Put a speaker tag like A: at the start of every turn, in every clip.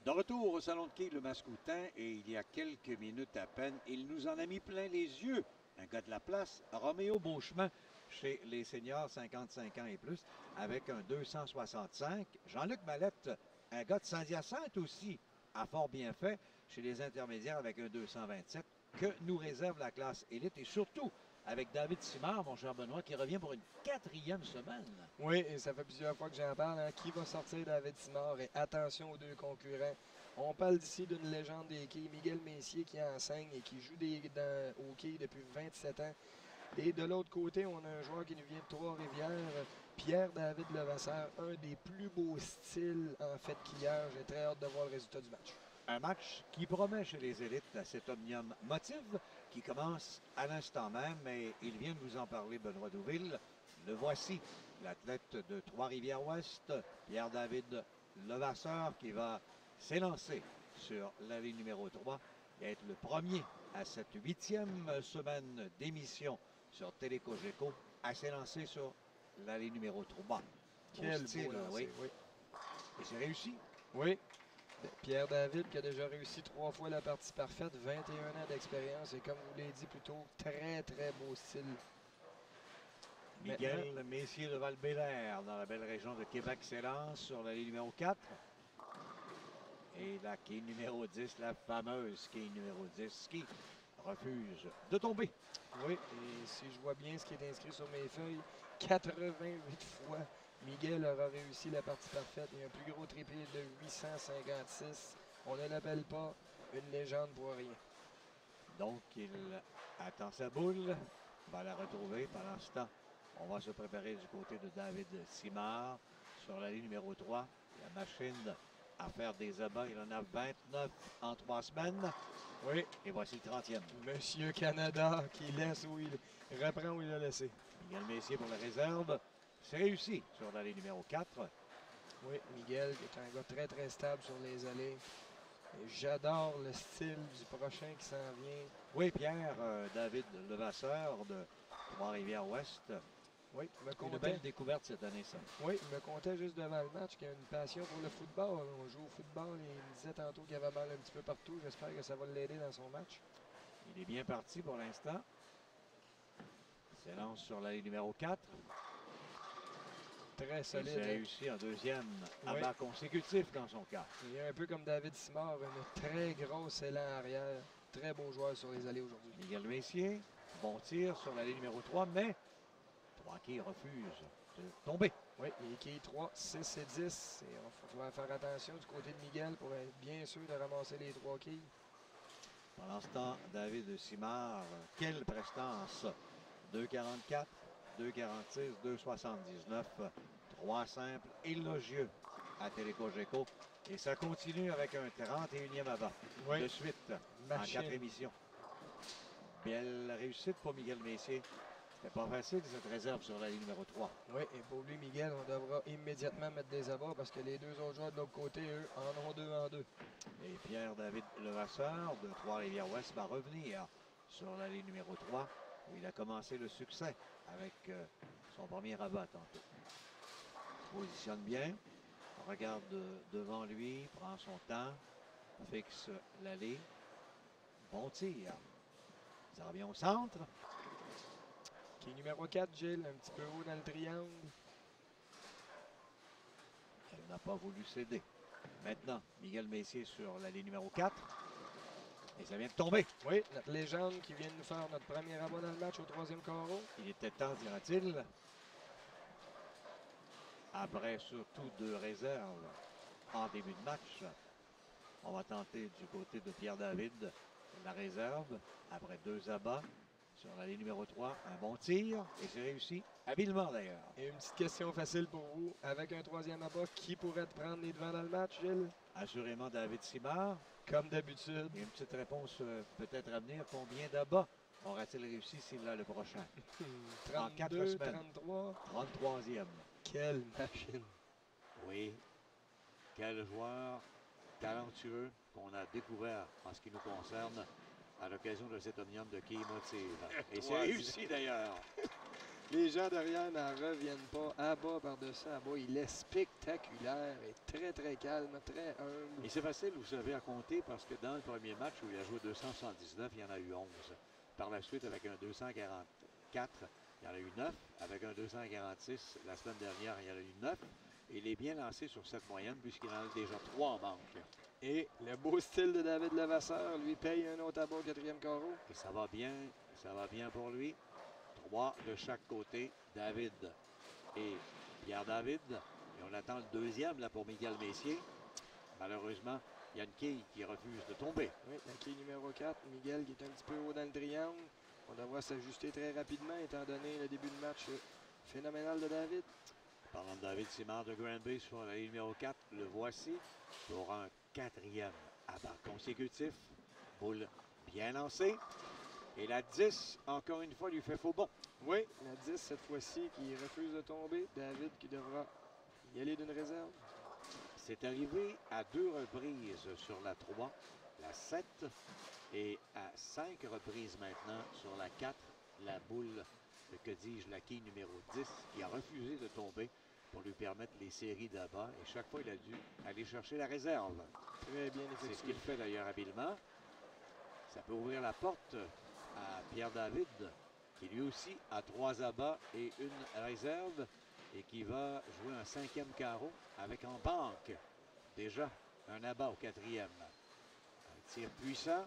A: De retour au Salon de quai Le Mascoutin, et il y a quelques minutes à peine, il nous en a mis plein les yeux. Un gars de la place, Roméo Beauchemin, chez les seniors 55 ans et plus, avec un 265. Jean-Luc Mallette, un gars de Saint-Hyacinthe aussi, a fort bien fait, chez les intermédiaires avec un 227, que nous réserve la classe élite, et surtout avec David Simard, mon cher Benoît, qui revient pour une quatrième semaine.
B: Oui, et ça fait plusieurs fois que j'en parle. Hein. Qui va sortir David Simard? Et attention aux deux concurrents. On parle d'ici d'une légende des quais, Miguel Messier, qui enseigne et qui joue au quai depuis 27 ans. Et de l'autre côté, on a un joueur qui nous vient de Trois-Rivières, Pierre-David Levasseur, un des plus beaux styles en fait qu'hier. J'ai très hâte de voir le résultat du match.
A: Un match qui promet chez les élites à cet Omnium Motive qui commence à l'instant même, et il vient de vous en parler, Benoît Douville. Le voici, l'athlète de Trois-Rivières-Ouest, Pierre-David Levasseur, qui va s'élancer sur l'allée numéro 3 et être le premier à cette 8e semaine d'émission sur Télécogeco à s'élancer sur l'allée numéro 3.
B: Quel
A: style,
B: beau lancer,
A: oui.
B: oui.
A: Et c'est réussi.
B: Oui. Pierre-David qui a déjà réussi 3 fois la partie parfaite, 21 ans d'expérience et comme vous l'avez dit plus tôt, très très beau style.
A: Miguel Messier de Val-Bélair dans la belle région de Québec s'élance sur la ligne numéro 4. Et la quai numéro 10, la fameuse quai numéro 10 qui refuse de tomber.
B: Oui, et si je vois bien ce qui est inscrit sur mes feuilles, 88 fois, Miguel aura réussi la partie parfaite. Il y a un plus gros triplé de 856. On ne l'appelle pas une légende pour rien.
A: Donc, il attend sa boule, va la retrouver. Pendant ce temps, on va se préparer du côté de David Simard sur la ligne numéro 3. La machine à faire des abats, il en a 29 en 3 semaines.
B: Oui.
A: Et voici le 30e.
B: Monsieur Canada qui laisse où il reprend où il a laissé.
A: Miguel Messier pour la réserve. C'est réussi sur l'allée numéro 4.
B: Oui, Miguel qui est un gars très très stable sur les allées. Et j'adore le style du prochain qui s'en vient.
A: Oui, Pierre, David Levasseur de Trois-Rivières-Ouest.
B: Oui,
A: Une belle découverte cette année, ça.
B: Oui, il me comptait juste devant le match qu'il a une passion pour le football. On joue au football et il me disait tantôt qu'il y avait balle un petit peu partout. J'espère que ça va l'aider dans son match.
A: Il est bien parti pour l'instant. Il s'élance sur la ligne numéro 4.
B: Très solide.
A: Il s'est réussi en deuxième abat consécutif dans son cas.
B: Il est un peu comme David Simard, une très grosse élan arrière. Très beau joueur sur les allées aujourd'hui.
A: Miguel Messier, bon tir sur la ligne numéro 3, mais Trois-Quai refuse de tomber.
B: Oui, il est qui 3, 6 et 10. Il va faire attention du côté de Miguel pour être bien sûr de ramasser les 3 quilles.
A: Pendant ce temps, David Simard, quelle prestance! 2,44, 2,46, 2,79, 3 simples élogieux à Télécogeco. Et ça continue avec un 31e abat de suite en 4 émissions. Belle réussite pour Miguel Messier. C'était pas facile cette réserve sur la ligne numéro 3.
B: Oui, et pour lui, Miguel, on devra immédiatement mettre des abats parce que les deux autres joueurs de l'autre côté, eux, en ont 2 en 2.
A: Et Pierre-David Levasseur de Trois-Rivières-Ouest va revenir sur la ligne numéro 3 où il a commencé le succès avec son premier abat tantôt. Il positionne bien, regarde devant lui, prend son temps, fixe l'allée. Bon tir. Ça revient au centre.
B: Qui est numéro 4, Gilles, un petit peu haut dans le triangle.
A: Elle n'a pas voulu céder. Maintenant, Miguel Messier sur l'allée numéro 4. Et ça vient de tomber.
B: Oui, notre légende qui vient de nous faire notre premier abat dans le match au 3e carreau.
A: Il était temps, dira-t-il. Après surtout 2 réserves en début de match, on va tenter du côté de Pierre-David la réserve après 2 abats sur la ligne numéro 3. Un bon tir et c'est réussi habilement d'ailleurs.
B: Et une petite question facile pour vous. Avec un 3e abat, qui pourrait te prendre les devants dans le match, Gilles?
A: Assurément David Simard.
B: Comme d'habitude.
A: Et une petite réponse peut-être à venir. Combien d'abats aura-t-il réussi s'il a le prochain?
B: 32,
A: en 4 semaines.
B: 33.
A: 33e.
B: Quelle machine.
A: Oui. Quel joueur talentueux qu'on a découvert en ce qui nous concerne à l'occasion de cet omnium de quai Motive. Et c'est réussi d'ailleurs.
B: Les gens derrière n'en reviennent pas. À bas, par-dessus, à bas. Il est spectaculaire et très, très calme, très humble.
C: Et c'est facile, vous savez, à compter parce que dans le premier match où il a joué 279, il y en a eu 11. Par la suite, avec un 244, il y en a eu 9. Avec un 246, la semaine dernière, il y en a eu 9. Et il est bien lancé sur cette moyenne puisqu'il en a déjà 3 en banque.
B: Et le beau style de David Levasseur lui paye un autre à bas au 4e carreau.
C: Et ça va bien pour lui. 3 de chaque côté, David et Pierre-David. Et on attend le deuxième là, pour Miguel Messier. Malheureusement, il y a une quille qui refuse de tomber.
B: Oui, la quille numéro 4, Miguel qui est un petit peu haut dans le triangle. On devra s'ajuster très rapidement étant donné le début de match phénoménal de David.
C: Parlant de David Simard de Granby sur la ligne numéro 4, le voici pour un 4e abat consécutif. Boule bien lancée. Et la 10, encore une fois, lui fait faux bond.
B: Oui, la 10 cette fois-ci qui refuse de tomber. David qui devra y aller d'une réserve.
C: C'est arrivé à 2 reprises sur la 3, la 7 et à 5 reprises maintenant sur la 4, la boule, que dis-je, la quille numéro 10 qui a refusé de tomber pour lui permettre les séries d'abat. Et chaque fois, il a dû aller chercher la réserve.
B: Très bien
C: C'est ce
B: effectué.
C: qu'il fait d'ailleurs habilement. Ça peut ouvrir la porte à Pierre-David, qui lui aussi a 3 abats et une réserve et qui va jouer un 5e carreau avec en banque déjà un abat au 4e. Un tir puissant.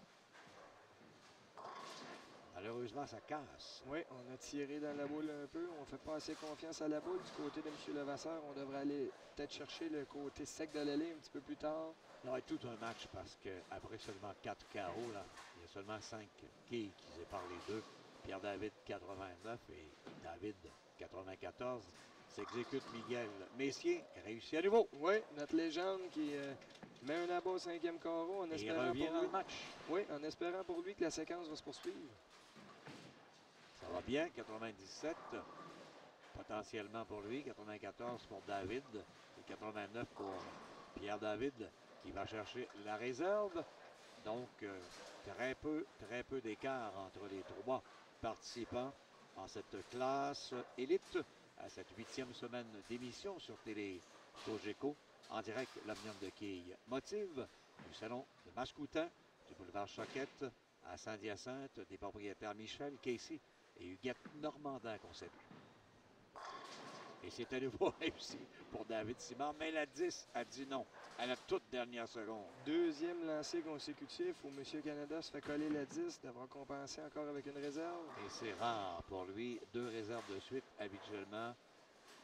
C: Malheureusement, ça casse.
B: Oui, on a tiré dans la boule un peu. On ne fait pas assez confiance à la boule. Du côté de M. Levasseur, on devrait aller peut-être chercher le côté sec de l'allée un petit peu plus tard.
C: Il y aura tout un match parce qu'après seulement 4 carreaux, là, il y a seulement 5 quilles qui séparent les deux. Pierre-David, 89 et David, 94. S'exécute Miguel Messier, réussit à nouveau.
B: Oui, notre légende qui met un abat au 5e carreau en
C: Et il
B: espérant
C: revient
B: pour
C: dans
B: lui.
C: le match.
B: Oui, en espérant pour lui que la séquence va se poursuivre.
C: Ça va bien, 97 potentiellement pour lui, 94 pour David et 89 pour Pierre-David qui va chercher la réserve. Donc, très peu d'écart entre les 3 participants en cette classe élite à cette 8e semaine d'émission sur Télé Cogeco en direct l'Omnium de Quilles. Motive du salon de Mascoutin, du boulevard Choquette à Saint-Hyacinthe, des propriétaires Michel, Casey et Huguette Normandin qu'on salue. Et c'est à nouveau réussi pour David Simard, mais la 10 a dit non à la toute dernière seconde.
B: Deuxième lancé consécutif où M. Canada se fait coller la 10, devra compenser encore avec une réserve.
C: Et c'est rare pour lui, 2 réserves de suite. Habituellement,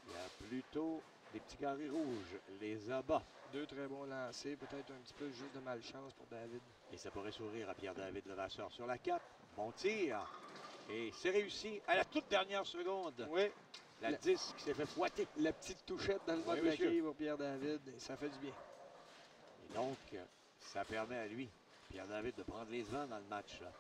C: il y a plutôt des petits carrés rouges, les abats.
B: 2 très bons lancés, peut-être un petit peu juste de malchance pour David.
C: Et ça pourrait sourire à Pierre-David Levasseur sur la 4. Bon tir. Et c'est réussi à la toute dernière seconde.
B: Oui,
C: La 10 qui s'est fait fouetter.
B: la petite touchette dans le bas
C: Oui,
B: de la
C: monsieur.
B: quille pour Pierre-David, et ça fait du bien.
C: Et donc, ça permet à lui, Pierre-David, de prendre les devants dans le match. Là.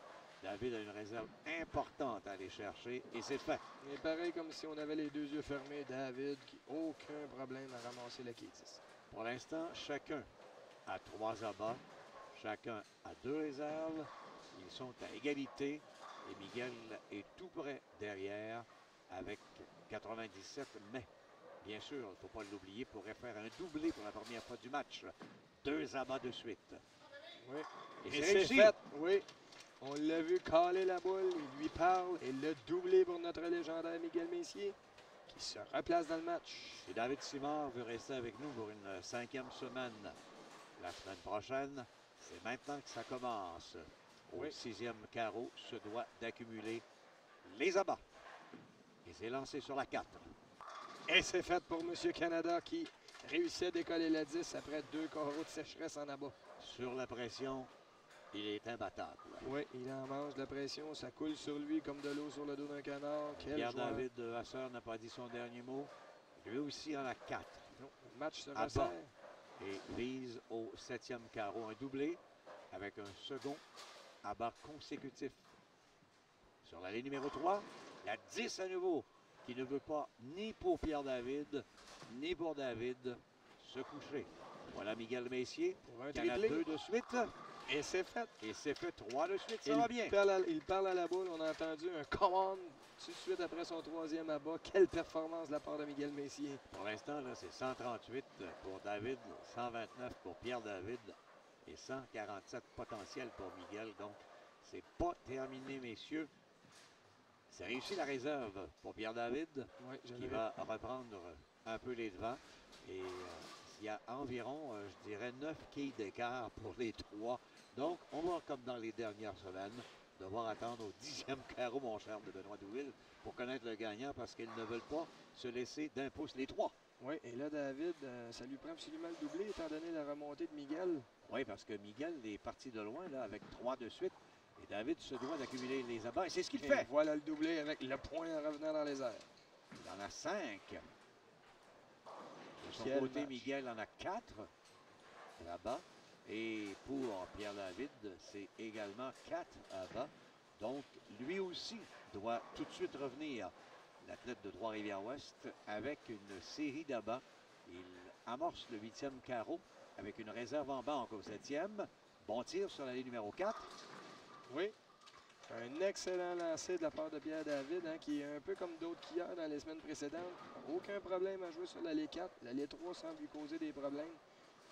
C: David a une réserve importante à aller chercher et c'est fait.
B: Et pareil comme si on avait les 2 yeux fermés, David qui aucun problème à ramasser la quille 10.
C: Pour l'instant, chacun a 3 abats, chacun a 2 réserves. Ils sont à égalité et Miguel est tout près derrière avec 97, mais bien sûr, il ne faut pas l'oublier, pourrait faire un doublé pour la première fois du match. 2 abats de suite.
B: Oui.
C: Et
B: Et
C: c'est
B: c'est
C: réussi.
B: fait, oui. On l'a vu caler la boule, il lui parle et le doublé pour notre légendaire Miguel Messier qui se replace dans le match.
C: Et David Simard veut rester avec nous pour une 5e semaine. La semaine prochaine, c'est maintenant que ça commence. Au
B: Oui.
C: 6e carreau se doit d'accumuler les abats. Et c'est lancé sur la 4.
B: Et c'est fait pour M. Canada qui réussit à décoller la 10 après 2 carreaux de sécheresse en abat.
C: Sur la pression, il est imbattable.
B: Oui, il en mange de la pression, ça coule sur lui comme de l'eau sur le dos d'un canard. Quel joueur.
C: Pierre-David Levasseur n'a pas dit son dernier mot. Lui aussi en a 4.
B: Non, le match se
C: À
B: resserre.
C: bas. Et vise au 7e carreau un doublé avec un second abat consécutif. Sur la ligne numéro 3, la 10 à nouveau qui ne veut pas ni pour Pierre-David ni pour David se coucher. Voilà Miguel Messier
B: Pour un
C: qui en a
B: triplé.
C: 2 de suite.
B: Et c'est fait.
C: Et c'est fait 3 de suite, ça va bien.
B: Il parle à la boule, on a entendu un commande tout de suite après son troisième abat. Quelle performance de la part de Miguel Messier.
C: Pour l'instant, là, c'est 138 pour David, 129 pour Pierre-David et 147 potentiels pour Miguel. Donc, c'est pas terminé, messieurs. C'est réussi la réserve pour Pierre-David,
B: Oui,
C: qui va reprendre un peu les devants. Et il y a environ, je dirais, 9 quilles d'écart pour les trois. Donc, on va, comme dans les dernières semaines, devoir attendre au 10e carreau, mon cher de Benoît Douville, pour connaître le gagnant, parce qu'ils ne veulent pas se laisser d'un pouce les trois.
B: Oui, et là, David, ça lui prend absolument le doublé, étant donné la remontée de Miguel.
C: Oui, parce que Miguel est parti de loin, là, avec 3 de suite. Et David se doit d'accumuler les abats. Et c'est ce qu'il
B: Et
C: fait.
B: voilà le doublé avec le point en revenant dans les airs.
C: Il en a 5. De son
B: Quel
C: côté,
B: match.
C: Miguel en a 4 là-bas. Et pour Pierre-David, c'est également 4 abats. Donc, lui aussi doit tout de suite revenir, l'athlète de Trois-Rivières-Ouest, avec une série d'abats. Il amorce le 8e carreau avec une réserve en banque au 7e. Bon tir sur la ligne numéro 4.
B: Oui. Un excellent lancer de la part de Pierre-David, hein, qui est un peu comme d'autres quilleurs dans les semaines précédentes. Aucun problème à jouer sur l'allée 4. L'allée 3 semble lui causer des problèmes.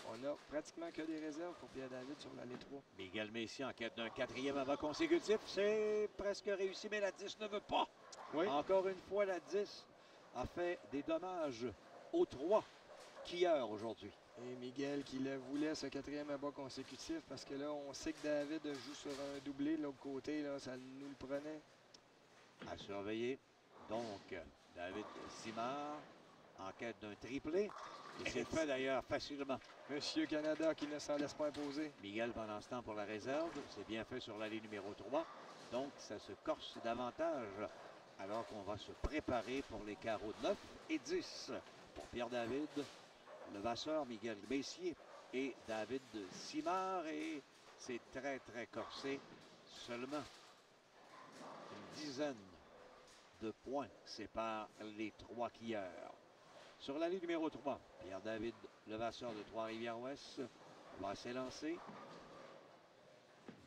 B: On a pratiquement que des réserves pour Pierre-David sur l'allée 3.
C: Miguel Messier en quête d'un 4e abat consécutif. C'est presque réussi, mais la 10 ne veut pas.
B: Oui.
C: Encore une fois, la 10 a fait des dommages aux 3 skieurs aujourd'hui.
B: Et Miguel qui le voulait, ce 4e abat consécutif, parce que là, on sait que David joue sur un doublé de l'autre côté. Là, ça nous le prenait.
C: À surveiller. Donc, David Simard en quête d'un triplé. Et c'est fait d'ailleurs facilement.
B: Monsieur Canada qui ne s'en laisse pas imposer.
C: Miguel, pendant ce temps, pour la réserve. C'est bien fait sur l'allée numéro 3. Donc, ça se corse davantage alors qu'on va se préparer pour les carreaux 9 et 10. Pour Pierre-David, Levasseur, Miguel Messier et David Simard. Et c'est très, très corsé. Seulement une dizaine de points séparent les 3 skieurs. Sur l'allée numéro 3, Pierre-David Levasseur de Trois-Rivières-Ouest va s'élancer.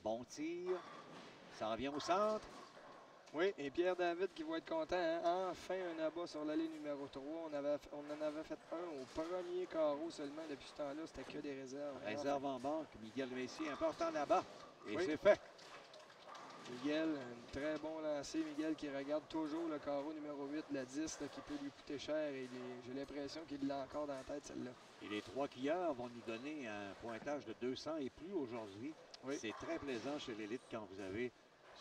C: Bon tir. Ça revient au centre.
B: Oui, et Pierre-David qui va être content. Hein? Enfin, un abat sur l'allée numéro 3. On en avait fait un au premier carreau seulement. Depuis ce temps-là, c'était que des réserves.
C: Réserve en banque. Miguel Messier, important là-bas. Et
B: Oui.
C: c'est fait.
B: Miguel, un très bon lancer. Miguel qui regarde toujours le carreau numéro 8, la 10, là, qui peut lui coûter cher. Et j'ai l'impression qu'il l'a encore dans la tête, celle-là.
C: Et les 3 skieurs vont nous donner un pointage de 200 et plus aujourd'hui.
B: Oui.
C: C'est très plaisant chez l'élite quand vous avez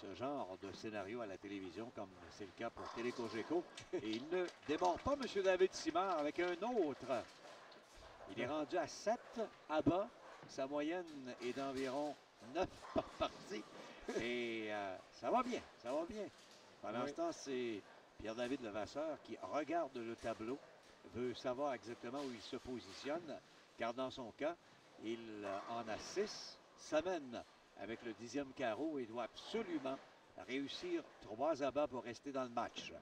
C: ce genre de scénario à la télévision, comme c'est le cas pour Télécogeco. Et il ne démord pas M. David Simard avec un autre. Il est rendu à 7 abats. Sa moyenne est d'environ 9 par partie. Et ça va bien, ça va bien. Pendant
B: Oui.
C: ce temps, c'est Pierre-David Levasseur qui regarde le tableau, veut savoir exactement où il se positionne, car dans son cas, il en a 6, s'amène avec le 10e carreau et doit absolument réussir 3 abats pour rester dans le match.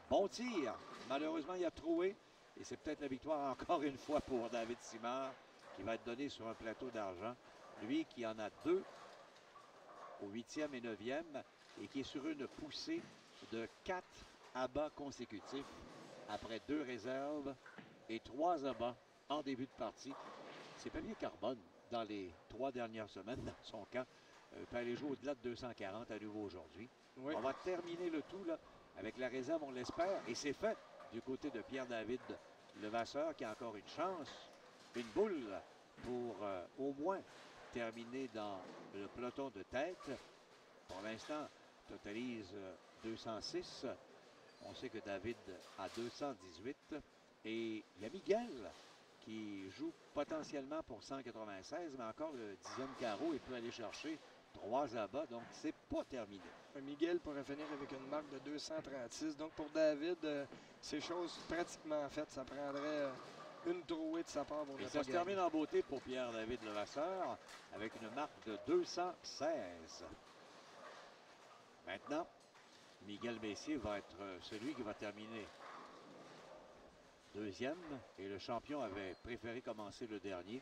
C: Bon tir. Malheureusement, il a troué. Et c'est peut-être la victoire encore une fois pour David Simard, qui va être donné sur un plateau d'argent. Lui qui en a 2 au 8e et 9e et qui est sur une poussée de 4 abats consécutifs après 2 réserves et 3 abats en début de partie. C'est papier carbone dans les 3 dernières semaines, dans son cas. Peut aller jouer au-delà de 240 à nouveau aujourd'hui.
B: Oui.
C: On va terminer le tout là, avec la réserve, on l'espère. Et c'est fait du côté de Pierre-David Levasseur qui a encore une chance, une boule pour au moins terminer dans le peloton de tête. Pour l'instant, totalise 206. On sait que David a 218. Et il y a Miguel qui joue potentiellement pour 196, mais encore le 10e carreau, il peut aller chercher 3 abats, donc c'est pas terminé.
B: Miguel pourrait finir avec une marque de 236. Donc pour David, c'est chose pratiquement faite. Ça prendrait une trouée de sa part pour
C: Et
B: ne
C: ça
B: pas
C: se
B: gagner.
C: termine en beauté pour Pierre-David Levasseur avec une marque de 216. Maintenant, Miguel Messier va être celui qui va terminer deuxième et le champion avait préféré commencer le dernier.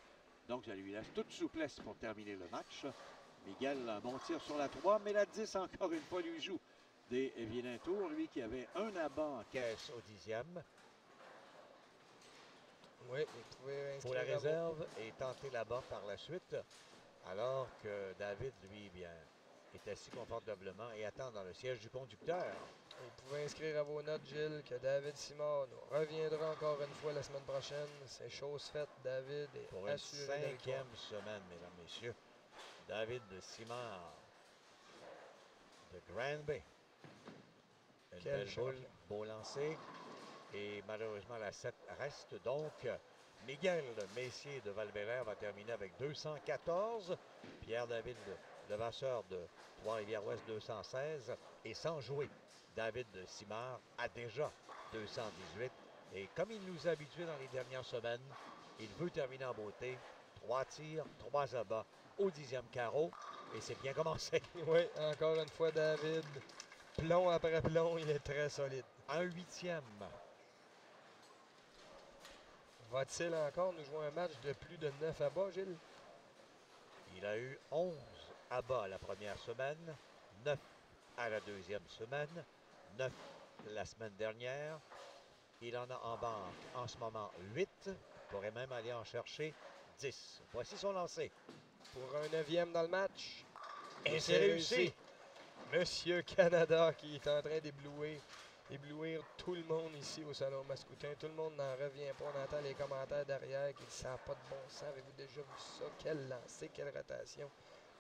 C: Donc, ça lui laisse toute souplesse pour terminer le match. Miguel, un bon tir sur la 3, mais la 10 encore une fois lui joue. des vilains tours. Lui qui avait un abat en caisse au 10e.
B: Oui, vous pouvez
C: Pour la
B: inscrire à vos-
C: réserve et tenter là-bas par la suite. Alors que David, lui, bien, est assis confortablement et attend dans le siège du conducteur.
B: Vous pouvez inscrire à vos notes, Gilles, que David Simard nous reviendra encore une fois la semaine prochaine. C'est chose faite. David est
C: Pour une
B: assuré de la victoire.
C: 5e semaine, mesdames, messieurs. David de Simard de Granby. Une
B: Quel
C: belle boule,
B: champion.
C: beau lancer. Et malheureusement, la 7 reste donc. Miguel Messier de val va terminer avec 214. Pierre-David Levasseur de Trois-Rivières-Ouest, 216. Et sans jouer, David de Simard a déjà 218. Et comme il nous a habitués dans les dernières semaines, il veut terminer en beauté. 3 tirs, 3 abats au 10e carreau. Et c'est bien commencé.
B: Oui, encore une fois, David. Plomb après plomb, il est très solide.
C: Un 8e.
B: Va-t-il encore nous jouer un match de plus de 9 à bas, Gilles?
C: Il a eu 11 abats la première semaine, 9 à la deuxième semaine, 9 la semaine dernière. Il en a en banque en ce moment 8. Pourrait même aller en chercher 10. Voici son lancer.
B: Pour un 9e dans le match.
C: Et c'est réussi.
B: Monsieur Canada qui est en train éblouir tout le monde ici au Salon Mascoutin. Tout le monde n'en revient pas. On entend les commentaires derrière qui disent ça n'a pas de bon sens. Avez-vous déjà vu ça? Quel lancer, quelle rotation.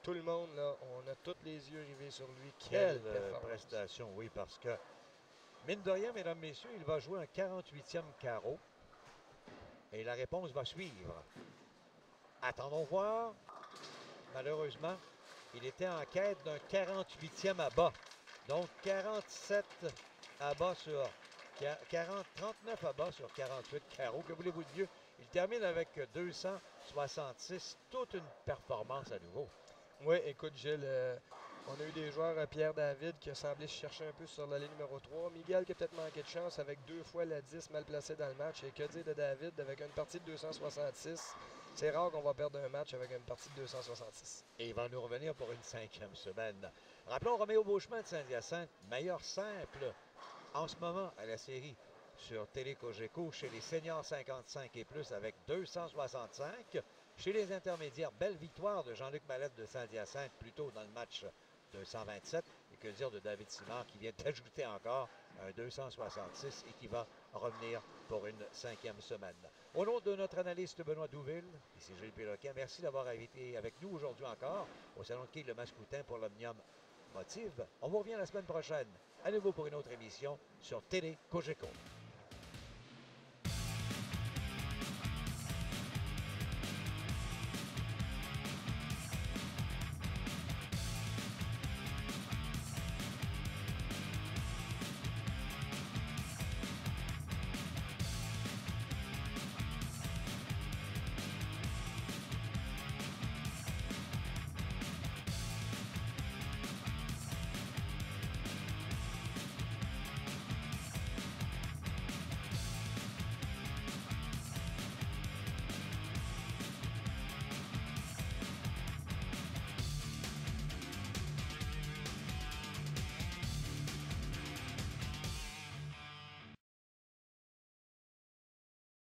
B: Tout le monde, là, on a tous les yeux rivés sur lui. Quelle performance.
C: Prestation, oui, parce que, mine de rien, mesdames, messieurs, il va jouer un 48e carreau. Et la réponse va suivre. Attendons voir. Malheureusement, il était en quête d'un 48e abat. Donc 47 abats sur 39 abats sur 48 carreaux. Que voulez-vous de mieux? Il termine avec 266. Toute une performance à nouveau.
B: Oui, écoute, Gilles, on a eu des joueurs, Pierre-David, qui a semblé se chercher un peu sur l'allée numéro 3. Miguel qui a peut-être manqué de chance avec 2 fois la 10 mal placée dans le match. Et que dire de David avec une partie de 266? C'est rare qu'on va perdre un match avec une partie de 266.
C: Et il va nous revenir pour une 5e semaine. Rappelons Roméo Beauchemin de Saint-Hyacinthe, meilleur simple en ce moment à la série sur Télé Cogeco chez les seniors 55 et plus avec 265. Chez les intermédiaires, belle victoire de Jean-Luc Mallette de Saint-Hyacinthe plus tôt dans le match 227. Et que dire de David Simard qui vient d'ajouter encore un 266 et qui va revenir pour une 5e semaine. Au nom de notre analyste Benoît Douville, ici Gilles Péloquin, merci d'avoir été avec nous aujourd'hui encore au Salon de quilles Le Mascoutin pour l'Omnium Motive. On vous revient la semaine prochaine, à nouveau pour une autre émission sur Télé Cogeco.